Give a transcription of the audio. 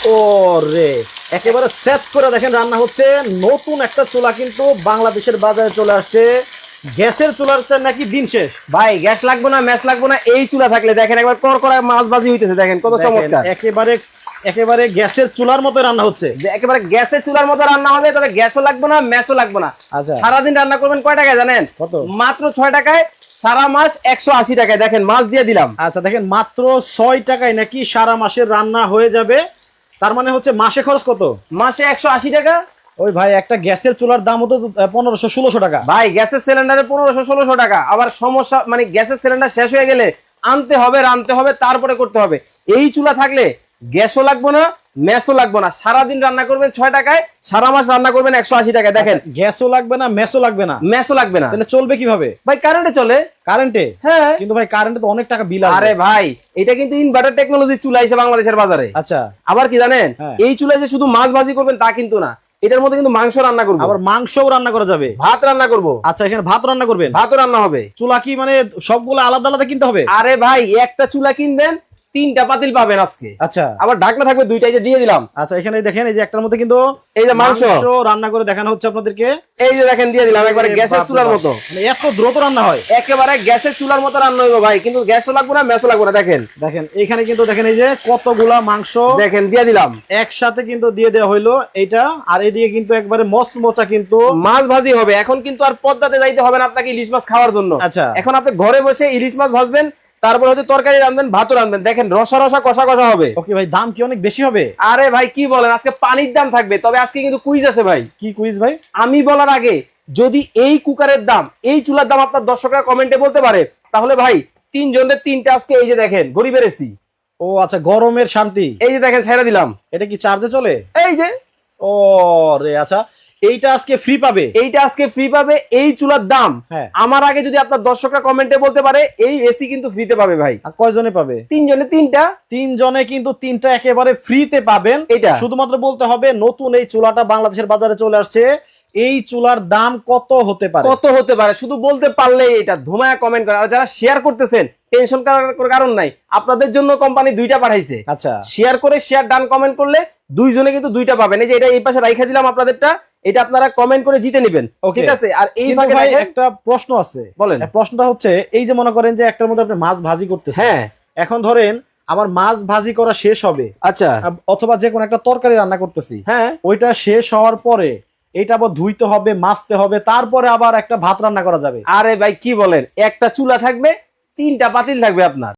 ওরে একেবারে সেট করে দেখেন রান্না হচ্ছে। নতুন একটা চুলা কিন্তু বাংলাদেশের বাজারে চলে আসছে। গ্যাসের চুলার নাকি দিন শেষ। ভাই গ্যাস লাগবে না, ম্যাচ লাগবে না, এই চুলা থাকলে দেখেন একবার কড়কড়া মাছ ভাজি হইতেছে, দেখেন কত চমৎকার। একেবারে একেবারে গ্যাসের চুলার মতো রান্না হচ্ছে, একেবারে গ্যাসের চুলার মতো রান্না হবে, তবে গ্যাসও লাগবে না, ম্যাচও লাগবে না। আচ্ছা সারাদিন রান্না করবেন কয় টাকায় জানেন? কত? মাত্র 6 টাকায়, সারা মাস 180 টাকায়। দেখেন মাছ দিয়ে দিলাম। আচ্ছা দেখেন মাত্র 6 টাকায় নাকি সারা মাসের রান্না হয়ে যাবে। তার মানে হচ্ছে মাসে খরচ কত? মাসে 180 টাকা। ওই ভাই একটা গ্যাসের চুলার দাম হতো 1500-1600 টাকা। ভাই গ্যাসের সিলিন্ডারে 1500-1600 টাকা। আবার সমস্যা মানে গ্যাসের সিলিন্ডার শেষ হয়ে গেলে আনতে হবে, রানতে হবে, তারপরে করতে হবে। এই চুলা থাকলে গ্যাসও লাগবে না, ম্যাচও লাগবে না, সারাদিন রান্না করবেন 6 টাকায়, সারা মাস রান্না করবেন 180 টাকায়। দেখেন গ্যাসও লাগবে না, ম্যাচও লাগবে না, ম্যাচও লাগবে না। তাহলে চলবে কিভাবে ভাই কারেন্টে চলে। কারেন্টে? হ্যাঁ কিন্তু ভাই কারেন্টে তো অনেক টাকা বিল আসবে। আরে ভাই এটা কিন্তু ইনভার্টার টেকনোলজি চুলা আছে বাংলাদেশের বাজারে। আচ্ছা আবার কি জানেন, হ্যাঁ। এই চুলায় যে শুধু মাছ ভাজি করবেন তা কিন্তু না, এটার মধ্যে কিন্তু মাংস রান্না করবো, আবার মাংসও রান্না করা যাবে, ভাত রান্না করবো। আচ্ছা এখানে ভাত রান্না করবেন, ভাতও রান্না হবে। চুলা কি মানে সবগুলো আলাদা আলাদা কিনতে হবে? আরে ভাই একটা চুলা কিনবেন 3টা পাতিল পাবেন আজকে। আচ্ছা আবার ঢাকনা থাকবে 2টাই, যে দিয়ে দিলাম। আচ্ছা এখানে দেখেন এই যে একটার মধ্যে কিন্তু এই যে মাংস রান্না করে দেখানো হচ্ছে আপনাদেরকে। এই যে দেখেন দিয়ে দিলাম, একবারে গ্যাসের চুলার মতো। মানে এত দ্রুত রান্না হয়, একেবারে গ্যাসের চুলার মতো রান্না হইব ভাই, কিন্তু গ্যাসও লাগবে না, ম্যাচও লাগবে না। দেখেন দেখেন এখানে কিন্তু দেখেন এই যে কতগুলা মাংস দেখেন দিয়ে দিলাম একসাথে কিন্তু দিয়ে দেওয়া হইলো এইটা। আর এদিকে কিন্তু একবারে মচমচা কিন্তু মাছ ভাজি হবে। এখন কিন্তু আর পদ্মাতে যাইতে হবে না আপনাকে ইলিশ মাছ খাওয়ার জন্য। আচ্ছা এখন আপনি ঘরে বসে ইলিশ মাছ ভাজবেন, তারপর হচ্ছে তরকারি রাঁধবেন, ভাতও রাঁধবেন। দেখেন রসা রসা কষা কষা হবে। ওকে ভাই দাম কি অনেক বেশি হবে? আরে ভাই কি বলেন, আজকে পানির দাম থাকবে। তবে আজকে কিন্তু কুইজ আছে ভাই। কি কুইজ ভাই? আমি বলার আগে যদি এই কুকারের দাম, এই চুলার দাম আপনার দর্শকরা কমেন্টে বলতে পারে, তাহলে ভাই 3 জনের 3টা আজকে এই যে দেখেন গরিবের এসি। ও আচ্ছা গরমের শান্তি। এই যে দেখেন ছেড়ে দিলাম, এটা কি চার্জে চলে? এই যে ও রে আচ্ছা এইটা আজকে ফ্রি পাবে? এইটা আজকে ফ্রি পাবে। এই চুলার দাম হ্যাঁ। আমার আগে যদি আপনার দর্শকরা কমেন্টে বলতে পারে, এই এসি কিন্তু ফ্রিতে পাবে ভাই। আর কয়জনে পাবে? 3 জনে 3টা। 3 জনে কিন্তু 3টা একেবারে ফ্রিতে পাবেন। এটা শুধুমাত্র বলতে হবে নতুন এই চুলাটা বাংলাদেশের বাজারে চলে আসছে। এই চুলার দাম কত হতে পারে? কত হতে পারে শুধু বলতে পারলে এটা ধুমায়া কমেন্ট করে। আর যারা শেয়ার করতেছেন টেনশন করার কারণ নাই, আপনাদের জন্য কোম্পানি 2টা পাঠাইছে। আচ্ছা শেয়ার করে শেয়ার ডান কমেন্ট করলে 2 জনে কিন্তু 2টা পাবেন। এই যে এটা এই পাশে রাইখা দিলাম আপনাদেরটা, এটা আপনারা কমেন্ট করে জিতে নেবেন। ঠিক আছে? আর এই কিন্তু ফাঁকে ভাই দেখেন একটা প্রশ্ন আছে। বলেন। প্রশ্নটা হচ্ছে এই যে মনে করেন যে একটার মধ্যে আপনি মাছ ভাজি করতেছেন, হ্যাঁ এখন ধরেন আমার মাছ ভাজি করা শেষ হবে, আচ্ছা অথবা যে কোনো একটা তরকারি রান্না করতেছি, হ্যাঁ ওইটা শেষ হওয়ার পরে এটা আবার ধুইতে হবে, মাছতে হবে, তারপরে আবার একটা ভাত রান্না করা যাবে। আরে ভাই কি বলেন, একটা চুলা থাকবে 3টা পাতিল থাকবে আপনার।